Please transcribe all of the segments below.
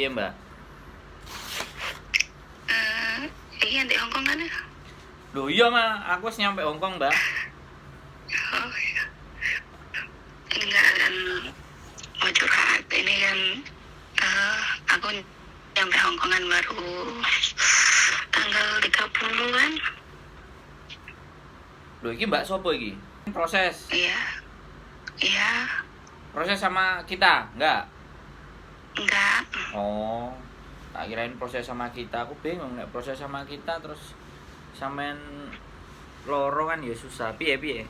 Piye, Mbak? Iya di Hongkong kan ya? Loh iya, Mas. Aku wis nyampe Hongkong, Mbak. Oh iya. Enggak kan mau curhat. Ini kan aku nyampe Hongkong kan baru tanggal 30 kan. Loh iki Mbak sopo iki? Proses. Iya. Iya. Proses sama kita, enggak? Enggak. Oh. Tak kirain proses sama kita. Aku bingung nek proses sama kita terus sampean loro kan ya susah. Piye?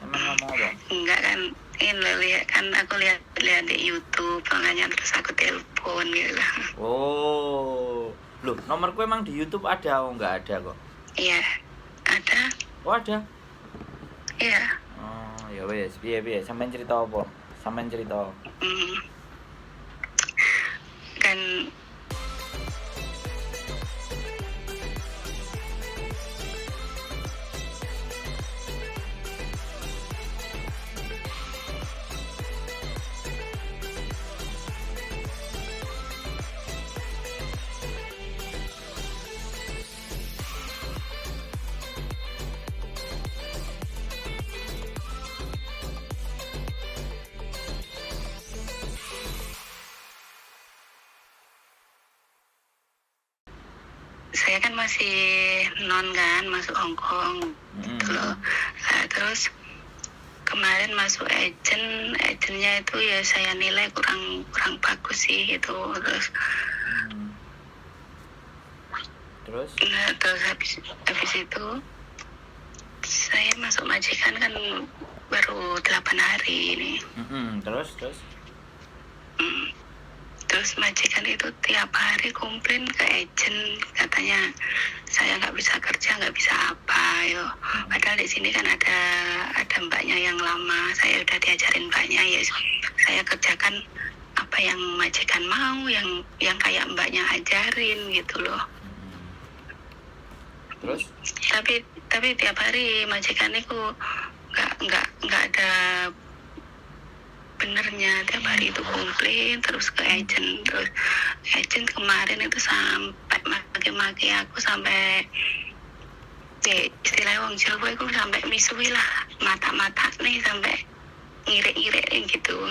Sampean ngomong apa? Enggak kan. Ini lihat kan aku lihat di YouTube makanya terus aku telepon gitu lah. Oh. Loh, nomorku emang di YouTube ada? Oh, enggak ada kok. Iya. Ada. Oh, ada. Iya. Oh, ya wes, piye? Sampean cerita apa? Sampean cerita. Kan saya kan masih non kan masuk Hongkong gitu loh. Nah, terus kemarin masuk agennya itu ya saya nilai kurang bagus sih gitu. Terus? Nah, terus habis itu saya masuk majikan kan baru 8 hari ini. Terus? Terus majikan itu tiap hari komplain ke agen, katanya saya nggak bisa kerja, nggak bisa apa yo. Padahal di sini kan ada mbaknya yang lama, saya udah diajarin mbaknya ya, saya kerjakan apa yang majikan mau, yang kayak mbaknya ajarin gitu loh. Terus? Tapi tiap hari majikan itu nggak ada benernya, tiap hari itu komplain terus ke agent. Terus agent kemarin itu sampai maki-maki aku sampai istilah wong Jawa itu sampai misui lah, mata-mata nih sampai ngirek-ngirek gitu.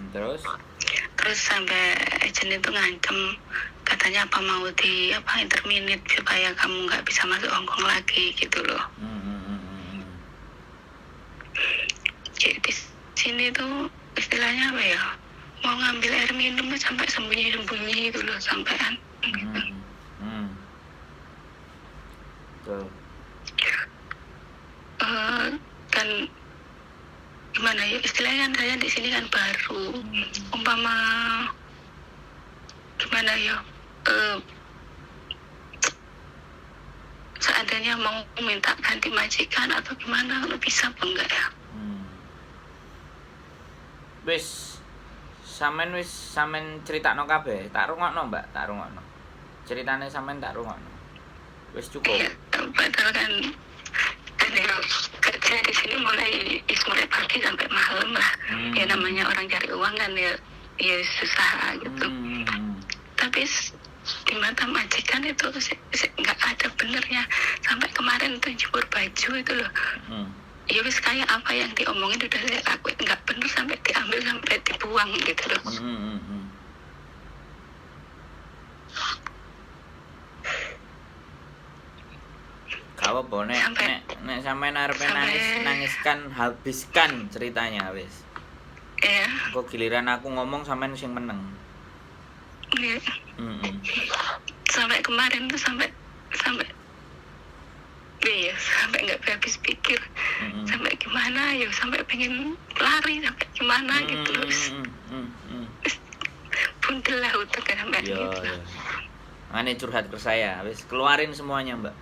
Terus sampai agent itu ngancem, katanya apa mau interminate supaya kamu nggak bisa masuk Hongkong lagi gitu loh. Jadi sini tuh istilahnya apa ya, mau ngambil air minum sampai sembunyi-sembunyi gitu loh sampean. Kan gimana ya istilahnya, kan saya di sini kan baru, umpama gimana ya, seandainya mau minta ganti majikan atau gimana, lo bisa apa enggak ya? Wis sampean critakno kabeh, tak rungokno Mbak, ceritane sampean tak rungokno. Wis cukup. Iya, padahal kan ya, kerja di sini mulai pagi sampai malam lah. Ya namanya orang cari uang kan ya susah gitu. Tapi di mata majikan itu nggak ada benernya. Sampai kemarin tuh jemur baju itu loh. Ya wis kayak apa yang diomongin udah saya lakuin, nggak bener sampai diambil sampai dibuang gitu loh. Kalau boleh nek sampean arepe nangiskan, habiskan ceritanya wis. Iya. Kok giliran aku ngomong sampean sing meneng. Iya. Sampai kemarin tuh sampai nggak habis pikir, sampai gimana ya, sampai pengen lari, sampai gimana gitu loh. Buntel lah utuh kan sampai gitu. Makanya curhat ke saya, wis keluarin semuanya Mbak.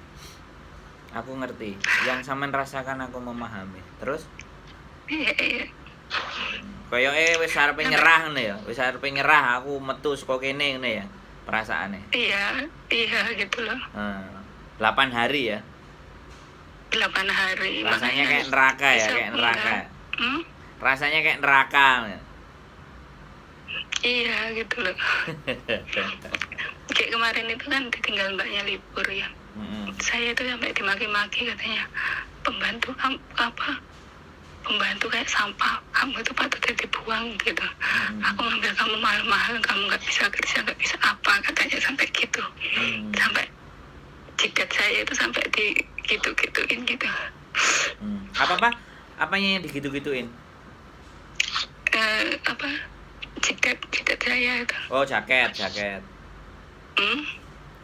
Aku ngerti, yang sampean rasakan aku memahami. Terus? Iya. Koyoke wis arepe nyerah ngene ya, wis arepe nyerah, aku metu saka kene ngene ya perasaane. Iya gitu loh. 8 hari ya. 8 hari. Rasanya kayak neraka ya, Rasanya kayak neraka. Iya gitu loh. Kayak kemarin itu kan ditinggal mbaknya libur ya. Saya itu sampai dimaki-maki katanya, pembantu kayak sampah, kamu itu patutnya dibuang gitu. Aku ngambil kamu mahal-mahal, kamu nggak bisa kerja, nggak bisa apa, katanya sampai gitu. Sampai jidat saya itu sampai digitu-gituin gitu. Apanya yang digitu-gituin? Jidat saya itu. Oh, jaket.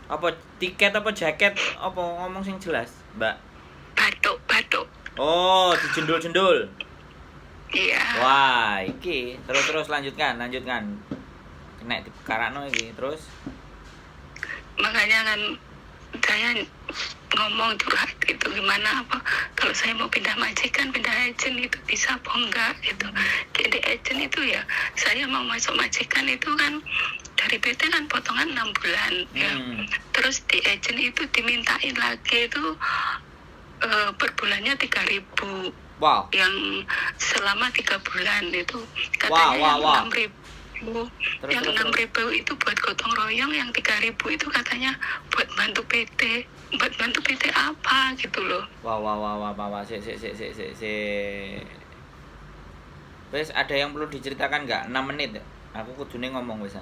Apa tiket apa jaket? Apa ngomong sing jelas, Mbak? Batuk. Oh, dijendul-jendul. Iya. Wah, iki terus lanjutkan. Kena dikarakno iki, terus. Makanya kan saya ngomong curhat gitu, gimana apa kalau saya mau pindah majikan, pindah agent itu bisa apa enggak gitu. Jadi agent itu ya, saya mau masuk majikan itu kan dari PT kan potongan 6 bulan ya. Terus di agent itu dimintain lagi itu per bulannya 3.000. Wow. Yang selama 3 bulan itu katanya wow. 6.000. Yang 6.000 itu buat gotong royong, yang 3.000 itu katanya buat bantu PT. Buat bantu PT apa gitu loh. Wah. Wes ada yang perlu diceritakan nggak? 6 menit ya? Aku kudune ngomong wesan.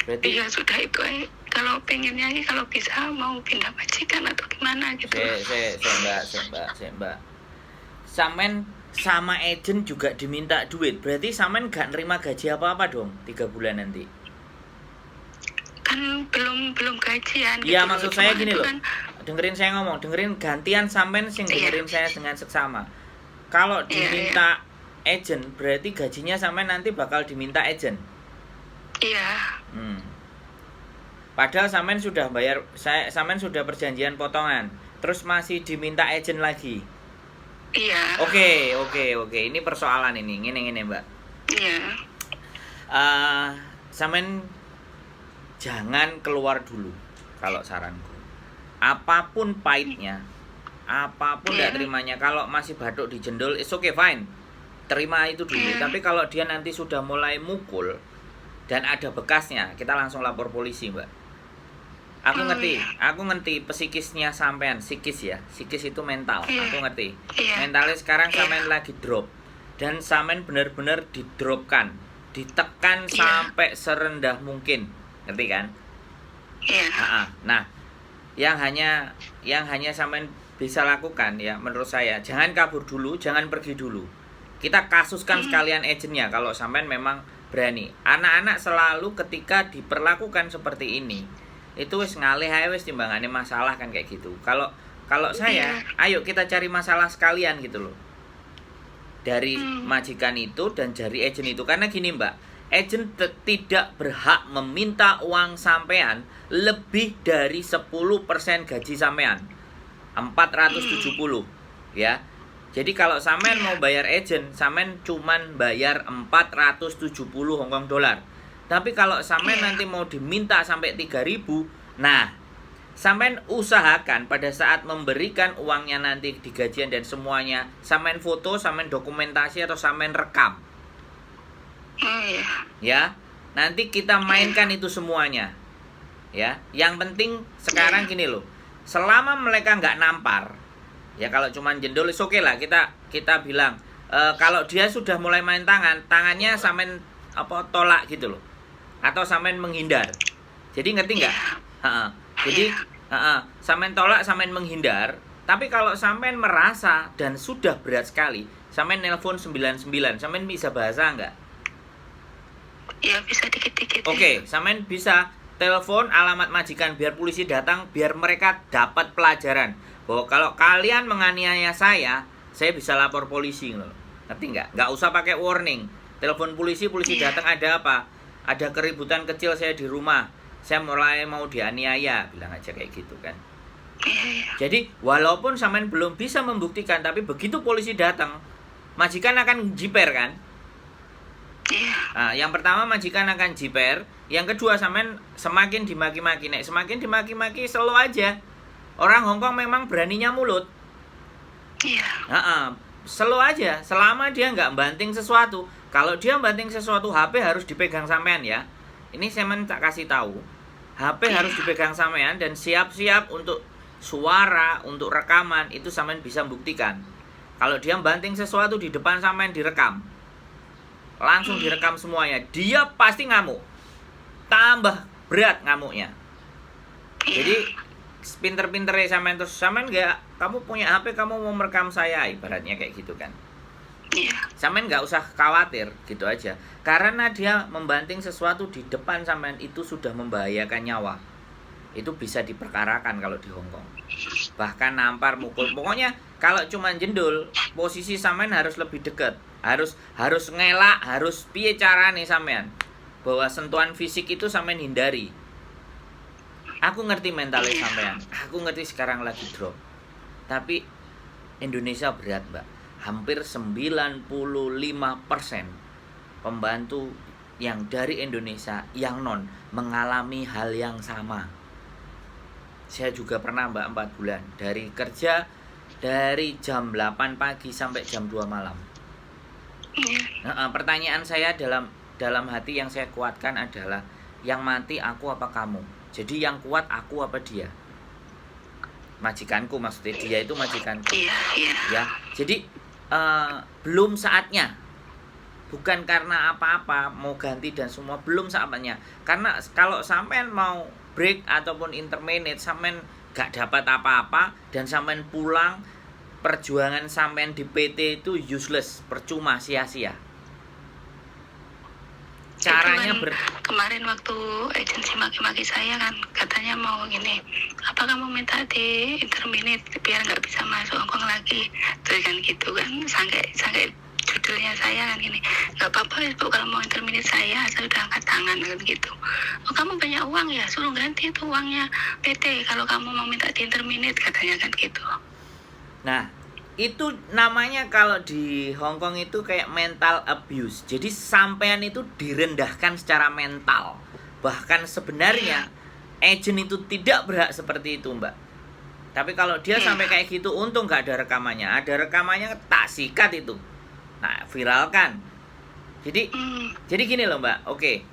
Berarti iya sudah itu aja. Kalau pengennya kalau bisa mau pindah majikan atau gimana gitu. Mbak. Samen sama agent juga diminta duit. Berarti samen gak nerima gaji apa-apa dong 3 bulan nanti. Kan belum gajian. Iya, gitu. maksud saya gini loh. Kan, dengerin saya ngomong, dengerin gantian samen sing dengerin saya dengan seksama. Kalau diminta agent, berarti gajinya samen nanti bakal diminta agent. Iya. Padahal samen sudah bayar, samen sudah perjanjian potongan, terus masih diminta agent lagi. Iya. Oke. Ini persoalan ini, ngene Mbak. Iya. Samen jangan keluar dulu kalau saranku. Apapun pahitnya, apapun tidak terimanya, kalau masih batuk dijendol, it's okay fine. Terima itu dulu. Tapi kalau dia nanti sudah mulai mukul dan ada bekasnya, kita langsung lapor polisi, Mbak. Aku ngerti psikisnya sampean, psikis itu mental. Aku ngerti. Mentalnya sekarang sampean lagi drop. Dan sampean benar-benar didropkan, ditekan sampai serendah mungkin. Ngerti kan? Iya. Nah, yang hanya sampean bisa lakukan ya menurut saya, jangan kabur dulu, jangan pergi dulu. Kita kasuskan sekalian agentnya kalau sampean memang berani. Anak-anak selalu ketika diperlakukan seperti ini, itu wis ngalih ae wis timbangane masalah kan kayak gitu. Kalau saya, ayo kita cari masalah sekalian gitu loh. Dari majikan itu dan dari agent itu, karena gini Mbak, agent tidak berhak meminta uang sampean lebih dari 10% gaji sampean. 470 ya. Jadi kalau sampean mau bayar agent, sampean cuman bayar 470 Hongkong dolar. Tapi kalau sampean nanti mau diminta sampai 3.000, nah, sampean usahakan pada saat memberikan uangnya nanti di gajian dan semuanya, sampean foto, sampean dokumentasi atau sampean rekam. Ya, nanti kita mainkan itu semuanya. Ya, yang penting sekarang gini loh. Selama mereka nggak nampar, ya kalau cuman jendol is oke lah, kita bilang kalau dia sudah mulai main tangannya sampean tolak gitu loh. Atau sampean menghindar. Jadi ngerti nggak? Jadi sampean tolak, sampean menghindar. Tapi kalau sampean merasa dan sudah berat sekali, sampean nelpon 99. Sampean bisa bahasa nggak? Ya bisa dikit-dikit. Oke, sampean bisa telepon alamat majikan biar polisi datang, biar mereka dapat pelajaran bahwa kalau kalian menganiaya saya bisa lapor polisi loh. Ngerti nggak? Nggak usah pakai warning. Telepon polisi datang, ada apa? Ada keributan kecil saya di rumah, saya mulai mau dianiaya, bilang aja kayak gitu kan. Jadi walaupun sampean belum bisa membuktikan, tapi begitu polisi datang, majikan akan jiper kan. Yang pertama majikan akan jiper, yang kedua sampean semakin dimaki-maki. Semakin dimaki-maki slow aja. Orang Hongkong memang beraninya mulut. Slow aja, selama dia nggak banting sesuatu. Kalau dia banting sesuatu, HP harus dipegang sampean ya. Ini sampean tak kasih tahu. HP harus dipegang sampean dan siap-siap untuk suara, untuk rekaman, itu sampean bisa buktikan. Kalau dia banting sesuatu di depan sampean direkam, langsung direkam semuanya, dia pasti ngamuk. Tambah berat ngamuknya. Jadi pinter-pinternya sampean terus, sampean enggak, kamu punya HP, kamu mau merekam saya, ibaratnya kayak gitu kan. Sampean nggak usah khawatir gitu aja, karena dia membanting sesuatu di depan sampean itu sudah membahayakan nyawa. Itu bisa diperkarakan kalau di Hongkong. Bahkan nampar, mukul. Pokoknya kalau cuma jendul, posisi sampean harus lebih dekat. Harus ngelak, harus piye carane sampean. Bahwa sentuhan fisik itu sampean hindari. Aku ngerti mentalnya sampean. Aku ngerti sekarang lagi drop. Tapi Indonesia berat, Mbak. Hampir 95% pembantu yang dari Indonesia yang non mengalami hal yang sama. Saya juga pernah, Mbak, 4 bulan dari kerja dari jam 8 pagi sampai jam 2 malam. Pertanyaan saya dalam hati yang saya kuatkan adalah, yang mati aku apa kamu? Jadi yang kuat aku apa dia? Majikanku, maksudnya dia itu majikanku. Ya, jadi belum saatnya. Bukan karena apa-apa mau ganti dan semua, belum saatnya. Karena kalau sampean mau break ataupun interminate, sampean gak dapat apa-apa dan sampean pulang, perjuangan sampean di PT itu useless, percuma, sia-sia. Caranya kemarin waktu agensi maki-maki saya kan, katanya mau gini, apa kamu minta di interminate biar nggak bisa masuk Hongkong lagi, terus kan gitu kan, sampai judulnya saya kan gini, nggak apa-apa ibu kalau mau interminate saya udah angkat tangan kan gitu. Oh kamu banyak uang ya, suruh ganti itu uangnya PT kalau kamu mau minta di interminate, katanya kan gitu. Nah, itu namanya kalau di Hongkong itu kayak mental abuse. Jadi sampean itu direndahkan secara mental. Bahkan sebenarnya agent itu tidak berhak seperti itu, Mbak. Tapi kalau dia sampai kayak gitu, untung gak ada rekamannya. Ada rekamannya, tak sikat itu. Nah, viralkan. Jadi gini loh, Mbak. Oke.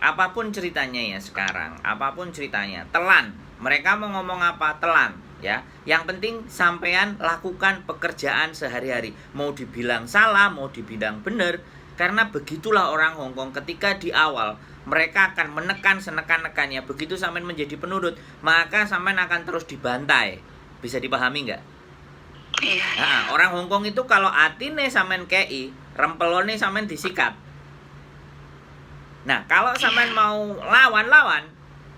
Apapun ceritanya ya sekarang, apapun ceritanya, telan. Mereka mau ngomong apa, telan. Ya, yang penting sampean lakukan pekerjaan sehari-hari. Mau dibilang salah, mau dibilang benar, karena begitulah orang Hongkong ketika di awal mereka akan menekan senekan-nekannya. Begitu sampean menjadi penurut, maka sampean akan terus dibantai. Bisa dipahami nggak? Nah, orang Hongkong itu kalau atine sampean kei, rempelone sampean disikat. Nah, kalau sampean mau lawan,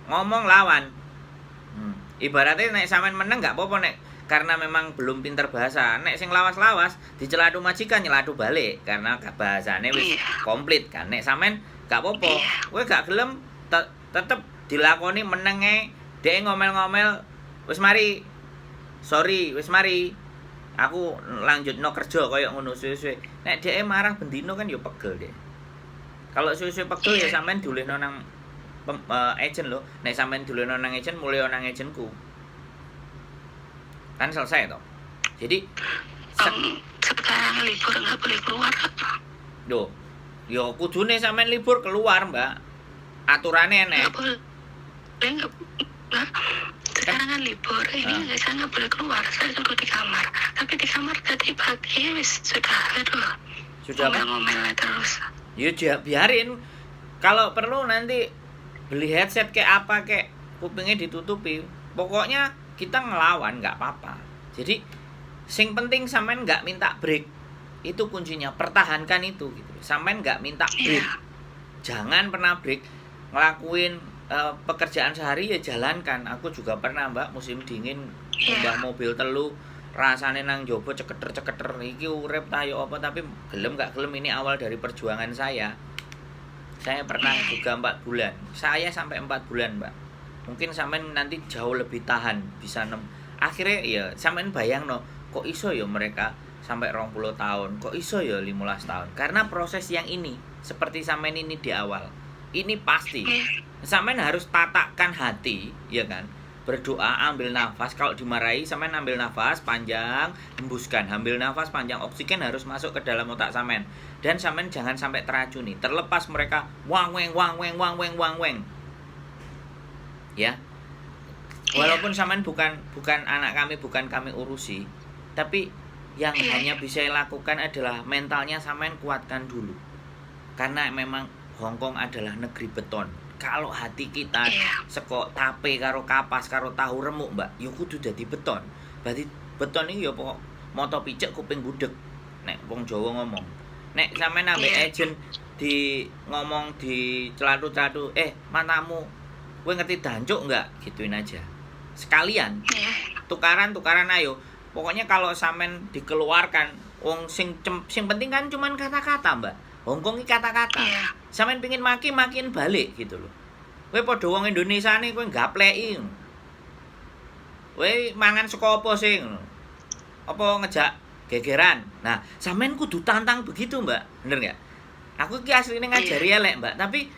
ngomong lawan. Ibaratnya nek sampean meneng gak apa-apa nek karena memang belum pinter bahasa. Nek sing lawas-lawas diceladu majikan nyeladu balik karena bahasane wis komplit kan. Nek sampean gak apa-apa, kowe gak gelem tetep dilakoni menenge, dhek ngomel-ngomel, wis mari. Sorry, wis mari. Aku lanjutno kerja koyo ngono suwe-suwe. Nek dhek marah bendino kan yo pegel deh. Kalau suwe-suwe pegel ya sampean diolehno nang agent loh. Nek sampean dulu nang agent, mulai nang agentku kan selesai toh. Jadi sekarang libur nggak boleh keluar. Yo kudune sampean libur keluar, Mbak. Aturannya enek. Nggak boleh. Sekarang kan libur, ini saya nggak boleh keluar. Saya duduk di kamar. Tapi di kamar tadi pagi sudah ngomel terus. Yo biarin. Kalau perlu nanti beli headset kayak apa, kayak kupingnya ditutupi. Pokoknya kita ngelawan nggak apa-apa. Jadi sing penting sampean nggak minta break. Itu kuncinya, pertahankan itu gitu. Sampean nggak minta break. Jangan pernah break. Ngelakuin pekerjaan sehari ya jalankan. Aku juga pernah, Mbak, musim dingin mbah mobil telu, rasane nang jowo ceketer-ceketer iki urip ta yo apa, tapi gelem gak gelem, ini awal dari perjuangan saya. Saya pernah juga 4 bulan. Saya sampai 4 bulan, Mbak. Mungkin sampean nanti jauh lebih tahan, bisa 6. Akhirnya ya sampean bayangno, kok iso ya mereka sampai 20 tahun, kok iso ya 15 tahun. Karena proses yang ini, seperti sampean ini di awal. Ini pasti. Sampean harus tatakkan hati, ya kan? berdoa, ambil nafas. Kalau dimarahi sampean ambil nafas panjang, hembuskan, ambil nafas panjang, oksigen harus masuk ke dalam otak sampean. Dan sampean jangan sampai teracuni, terlepas mereka wang weng wang weng wang weng wang weng. Ya. Walaupun sampean bukan anak kami, bukan kami urusi, tapi yang hanya bisa lakukan adalah mentalnya sampean kuatkan dulu. Karena memang Hong Kong adalah negeri beton. Kalau hati kita sekok tape karo kapas karo tahu remuk, Mbak, ya kudu dadi beton. Berarti beton iki ya pokok mata picek kuping budek. Nek wong Jawa ngomong. Nek sampean ambek agent di ngomong di celatu-celatu, matamu kowe ngerti dancuk enggak? Gituin aja. Sekalian tukaran ayo. Pokoknya kalau sampean dikeluarkan wong sing penting kan cuman kata-kata, Mbak. Hongkong iki kata-kata. Sampeyan pengin makin balik gitu loh. Kowe padha wong Indonesia nih kowe gapleki. Kowe mangan saka apa sing? Apa ngejak gegeran. Nah, sampeyan kudu tantang begitu, Mbak. Bener enggak? Aku iki asline ngajari elek, Mbak, tapi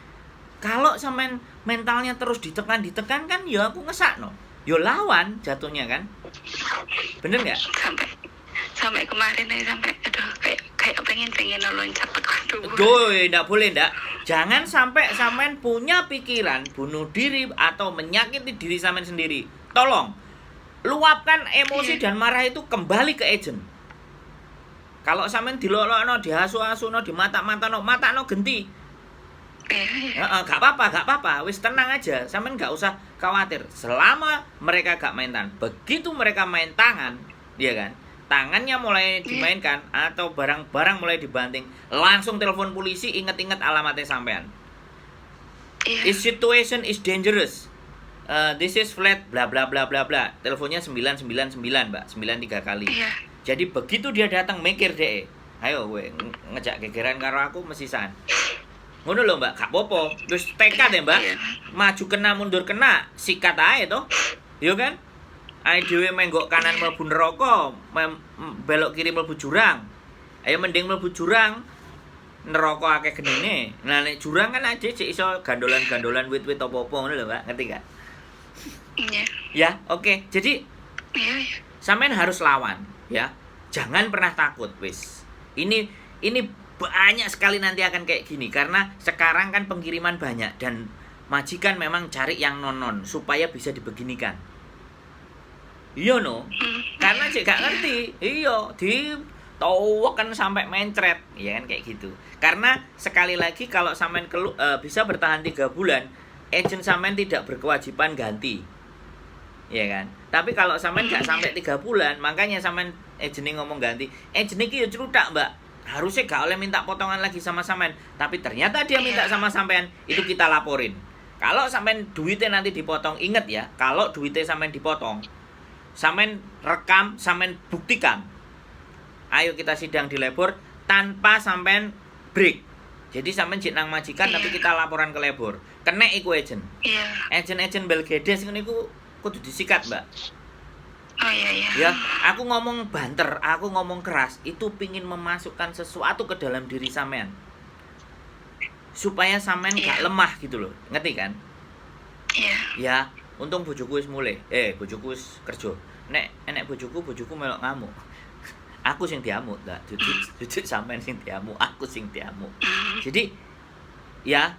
kalau sampeyan mentalnya terus ditekan kan ya aku ngesakno. Ya lawan jatuhnya kan. Bener enggak? Sampai kemarin sampai aduh kayak pengen loncat aduh. Enggak boleh, enggak. Jangan sampai sampean punya pikiran bunuh diri atau menyakiti diri sampean sendiri. Tolong luapkan emosi dan marah itu kembali ke agent. Kalau sampean dilolokno, dihasu-hasuno, dimata-matano, matano genti. Gak apa-apa, wis tenang aja. Sampean gak usah khawatir. Selama mereka gak main tangan, begitu mereka main tangan, dia kan, tangannya mulai dimainkan atau barang-barang mulai dibanting, langsung telepon polisi, inget-inget alamatnya sampean. This situation is dangerous. This is flat bla bla bla bla bla. Teleponnya 999, Mbak, 93 kali. Jadi begitu dia datang mikir deh. Ayo kowe ngejak gegeran karo aku mesisan. Ngono lho, Mbak, gak apa-apa. Terus tekad ya, Mbak. Maju kena mundur kena, sikat ae to. Yo kan? Ae dhewe menggok kanan mlebu neraka, belok kiri mlebu jurang. Ayo mending mlebu jurang. Neraka akeh genine. Nah nek jurang kan aja cek iso gandolan-gandolan wit-wit apa-apa ngono lho, Mbak. Ngerti gak? Iya. Ya, oke. Jadi sampean harus lawan, ya. Jangan pernah takut, wis. Ini banyak sekali nanti akan kayak gini karena sekarang kan pengiriman banyak dan majikan memang cari yang non supaya bisa dibeginikan. Iya no, karena cek gak ngerti, iya ditoweken sampai mencret, ya kan kayak gitu. Karena sekali lagi kalau sampean bisa bertahan 3 bulan, agent sampean tidak berkewajiban ganti, ya kan. Tapi kalau sampean gak sampai 3 bulan, makanya sampean agent ngomong ganti, agent iki ya celutak, Mbak. Harusnya gak oleh minta potongan lagi sama sampean, tapi ternyata dia minta sama sampean, itu kita laporin. Kalau sampean duitnya nanti dipotong, ingat ya, kalau duitnya sampean dipotong, sampean rekam, sampean buktikan. Ayo kita sidang di labor tanpa sampean break. Jadi sampean jek nang majikan tapi kita laporan ke labor. Kena iku agent. Agent Belgedes niku kudu disikat, Mbak. Oh iya. Ya, aku ngomong banter, aku ngomong keras, itu pingin memasukkan sesuatu ke dalam diri sampean. Supaya sampean gak lemah gitu loh. Ngerti kan? Iya. Ya, untung bojoku wis mulai. Bojoku wis kerja. Nek bojoku melok ngamuk. Aku sing diamuk, Dak. Jujur sampean sing diamuk, aku sing diamuk. Jadi ya,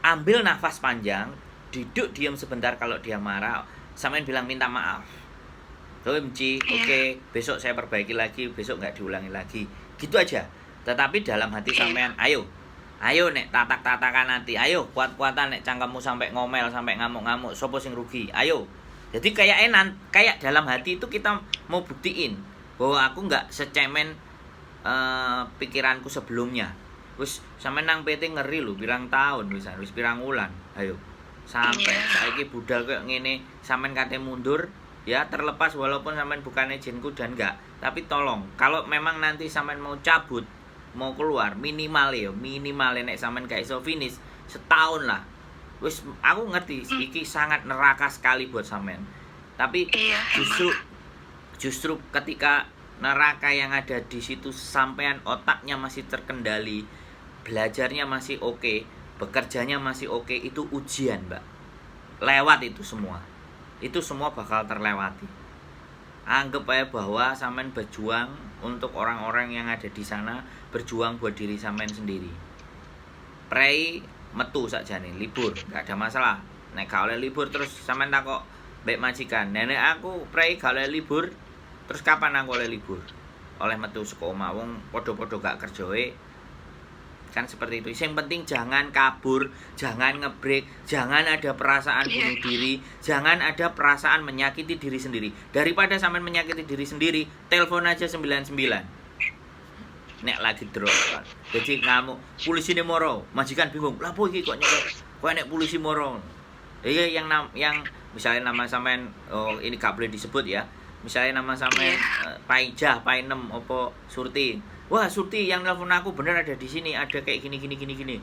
ambil nafas panjang, duduk diam sebentar kalau dia marah, sampean bilang minta maaf. Mci, oke, besok saya perbaiki lagi, besok nggak diulangi lagi, gitu aja. Tetapi dalam hati sampean, ayo nek tatak-tatakan nanti, ayo kuat-kuatan nek cangkemmu sampai ngomel, sampai ngamuk-ngamuk, sopo sing rugi, ayo. Jadi kayak dalam hati itu kita mau buktiin bahwa aku nggak secemen pikiranku sebelumnya. Wis sampean nang PT ngeri lho, pirang tahun wis pirang wulan, ayo. Sampai saiki budal kayak ngene, sampean kate mundur. Ya terlepas walaupun sampean bukan agentku dan enggak, tapi tolong kalau memang nanti sampean mau cabut, mau keluar, minimal nek sampean gak iso finish setahun lah. Wis aku ngerti iki sangat neraka sekali buat sampean. Tapi justru ketika neraka yang ada di situ sampean otaknya masih terkendali, belajarnya masih oke, bekerjanya masih oke, itu ujian, Mbak. Lewat itu semua. itu semua bakal terlewati. Anggap aja bahwa sampean berjuang untuk orang-orang yang ada di sana, berjuang buat diri sampean sendiri. Prei metu sakjane libur, gak ada masalah. Nek gak oleh libur terus sampean takok mbek majikan, "Nenek aku prei gak oleh libur." Terus kapan aku oleh libur? Oleh metu saka omah, wong padha-padha gak kerjoe. Kan seperti itu. Yang penting jangan kabur, jangan ngebreak, jangan ada perasaan bunuh diri, jangan ada perasaan menyakiti diri sendiri. Daripada sampean menyakiti diri sendiri, telepon aja 99. Nek lagi drop kan. Jadi ngamuk, polisi ini moro, majikan bingung. Lah apa iki kok nyekek? Kok nek polisi moro? Iya yang misalnya nama sampean, oh ini gak boleh disebut ya. Misalnya nama sampean Paijah, Painem opo Surti. Wah, Surti yang nelfon aku bener ada di sini, ada kayak gini.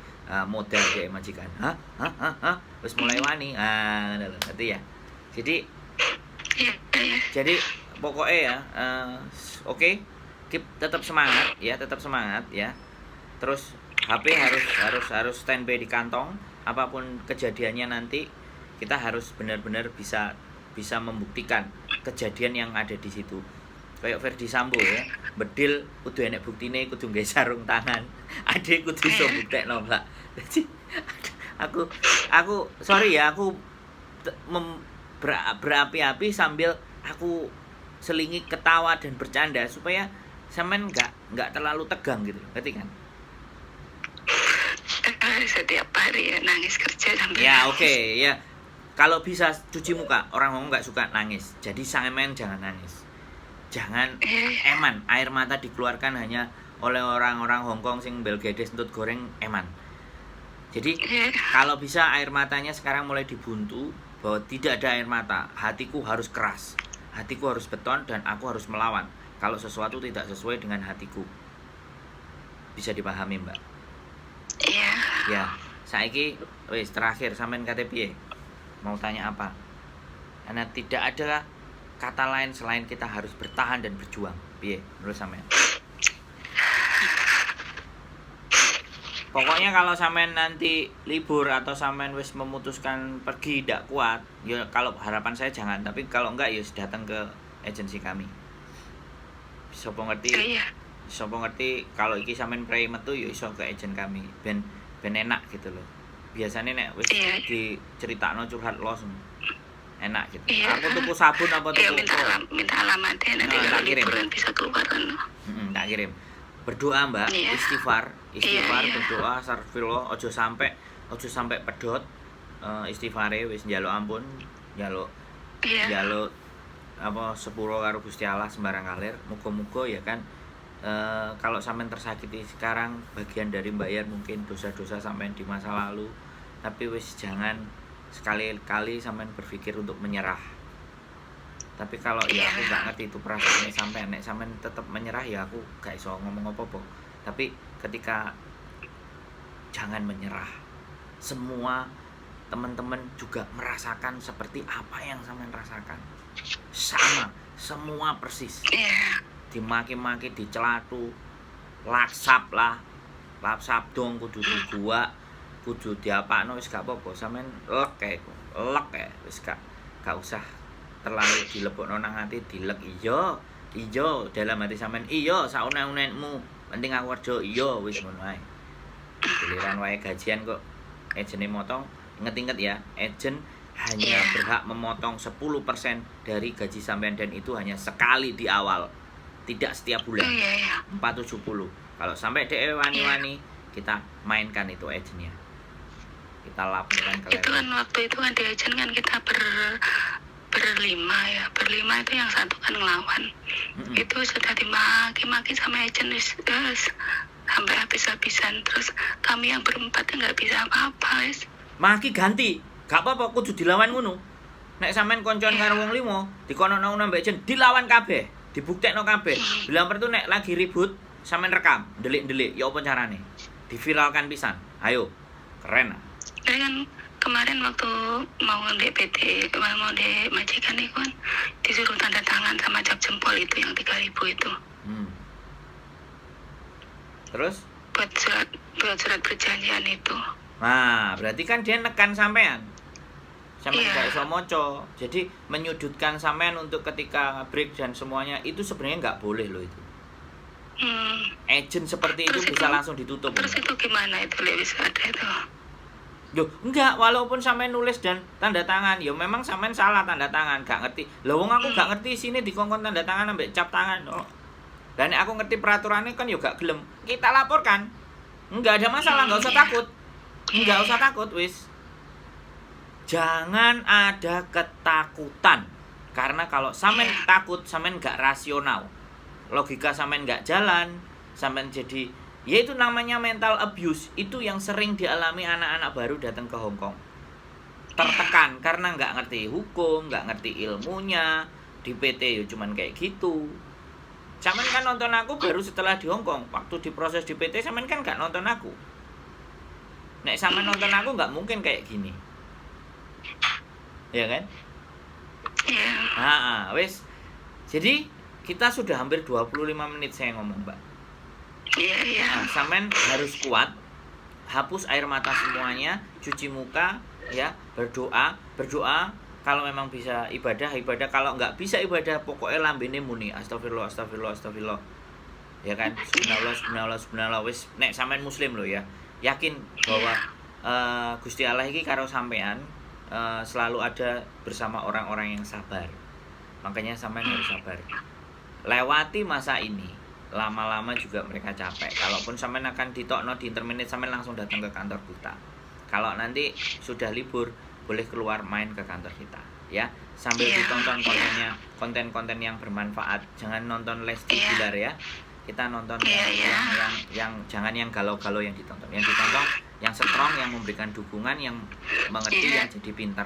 Modal kayak majikan. Hah? Terus mulai wani. Ngerti ya. Jadi pokoknya ya, oke. Tetap semangat ya. Terus HP harus standby di kantong. Apapun kejadiannya nanti, kita harus benar-benar bisa membuktikan kejadian yang ada di situ. Kayak Ferdi Sambo ya, bedil kudu enek buktine, kudu nggae sarung tangan. Ade kudu iso buktekno, Mbak. Jadi aku sorry ya, aku berapi-api sambil aku selingi ketawa dan bercanda supaya sampean enggak terlalu tegang gitu. Ngerti kan? Setiap hari ya nangis kerja sampai. Ya, oke, ya. Kalau bisa cuci muka, orang ngomong enggak suka nangis. Jadi sampean jangan nangis. Jangan eman, air mata dikeluarkan hanya oleh orang-orang Hongkong sing belgedes entut goreng eman. Jadi kalau bisa air matanya sekarang mulai dibuntu bahwa tidak ada air mata. Hatiku harus keras, hatiku harus beton dan aku harus melawan kalau sesuatu tidak sesuai dengan hatiku. Bisa dipahami, Mbak? Iya. Ya, saiki wis terakhir sampean kate piye? Mau tanya apa? Karena tidak ada kata lain selain kita harus bertahan dan berjuang. Piye menurut sampean? Pokoknya kalau sampean nanti libur atau sampean wis memutuskan pergi tidak kuat, ya kalau harapan saya jangan, tapi kalau enggak ya datang ke agensi kami. Sopo ngerti? Sopo ngerti kalau iki sampean prei metu ya iso ke agen kami. Ben enak gitu loh. Biasanya nek wis diceritakno curhat los enak gitu. Aku tuku sabun apa tuku minta alamatnya nanti kalau liburan bisa keluar kan. Tak kirim. Berdoa, Mbak, istighfar, berdoa, sarfillah, ojo sampai pedot. Istighfare wis njaluk ampun, njaluk apa sepuro karo Gusti Allah sembarang kalir. Muga-muga ya kan, kalau sampean tersakiti sekarang bagian dari bayar mungkin dosa-dosa sampean di masa lalu. Tapi wis jangan sekali-kali sampean berpikir untuk menyerah. Tapi kalau ya aku gak ngerti itu perasaannya sampean, nek sampean tetap menyerah ya aku gak iso ngomong apa-apa. Tapi ketika jangan menyerah. Semua teman-teman juga merasakan seperti apa yang sampean rasakan. Sama, semua persis. Dimaki-maki, dicelatu, laksap dong kudu digua. Kudu diapakno wis gak apa-apa, sampean lek wis gak usah terlalu dilebokno nang ati, dilek iya dalam hati sampean iya saune-unenmu penting aku kerja iya wis ngono ae. Giliran wae gajian kok ejene motong, inget-inget ya, ejen hanya berhak memotong 10% dari gaji sampean dan itu hanya sekali di awal, tidak setiap bulan. 470. Kalau sampai DE wani-wani kita mainkan itu ejennya. Kita laporkan ke itu kan waktu itu kan di agent kan kita berlima itu yang satu kan ngelawan. Itu sudah dimaki-maki sama agent sampai habis-habisan, terus kami yang berempat nggak bisa apa-apa wis. Maki ganti gak apa-apa kudu dilawan ngono. Nek sampean koncoan karo wong limo dikono-kono mbek agent dilawan kabeh, dibuktekno kabeh. Bilang pertu nek lagi ribut sampean rekam delik-delik ya apa carane diviralkan pisan. Ayo keren. Kan kemarin waktu mau DPT, mau di majikan itu kan disuruh tanda tangan sama cap jempol itu yang 3.000 itu. Terus? Buat surat perjanjian itu. Nah, berarti kan dia nekan sampean. sampean gak iso maca. Jadi menyudutkan sampean untuk ketika break dan semuanya itu sebenarnya nggak boleh loh itu. Agent seperti Terus itu bisa langsung ditutup. Terus itu gimana itu bisa ada itu? Yo, enggak, walaupun sampean nulis dan tanda tangan, yo memang sampean salah tanda tangan, gak ngerti. Lah wong aku gak ngerti sini dikongkon tanda tangan ambek cap tangan. Oh. Dan aku ngerti peraturannya kan yo gak gelem. Kita laporkan. Enggak ada masalah, enggak usah takut. Enggak usah takut, wis. Jangan ada ketakutan. Karena kalau sampean takut, sampean gak rasional. Logika sampean gak jalan, sampean jadi ya itu namanya mental abuse. Itu yang sering dialami anak-anak baru datang ke Hong Kong. Tertekan karena nggak ngerti hukum, nggak ngerti ilmunya. Di PT ya cuman kayak gitu. Sampean kan nonton aku baru setelah di Hong Kong. Waktu diproses di PT sampean kan nggak nonton aku. Nek sampean nonton aku nggak mungkin kayak gini. Ya kan? Iya. Wes. Jadi kita sudah hampir 25 menit saya ngomong, Mbak. Iya. Nah, sampean harus kuat, hapus air mata semuanya, cuci muka, ya, berdoa. Kalau memang bisa ibadah, kalau nggak bisa ibadah, pokoknya lambene muni astagfirullah. Ya kan? Subhanallah. Wis nek sampean muslim loh ya. Yakin bahwa Gusti Allah iki karo sampean selalu ada bersama orang-orang yang sabar. Makanya sampean harus sabar. Lewati masa ini, lama-lama juga mereka capek. Kalaupun sampean akan ditokno di interminate, sampean langsung datang ke kantor kita. Kalau nanti sudah libur, boleh keluar main ke kantor kita, ya. Sambil ditonton konten-konten yang bermanfaat. Jangan nonton Lesti Bilar ya. Kita nonton yang jangan yang galau-galau yang ditonton. Yang ditonton yang strong, yang memberikan dukungan, yang mengerti, yang jadi pinter.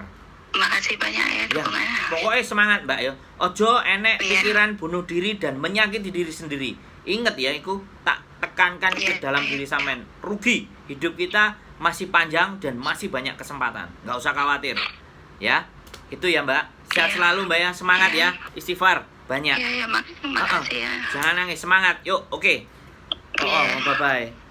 Makasih banyak ya dukungannya. Pokoknya semangat Mbak ya. Ojo enek pikiran bunuh diri dan menyakiti diri sendiri. Ingat ya, itu tak tekankan ke dalam diri sampean. Rugi. Hidup kita masih panjang dan masih banyak kesempatan. Nggak usah khawatir. Ya. Itu ya Mbak. Sehat selalu Mbak ya. Semangat ya. Istighfar banyak. Iya, makasih ya. Jangan nangis, semangat. Yuk, oke. Bye-bye.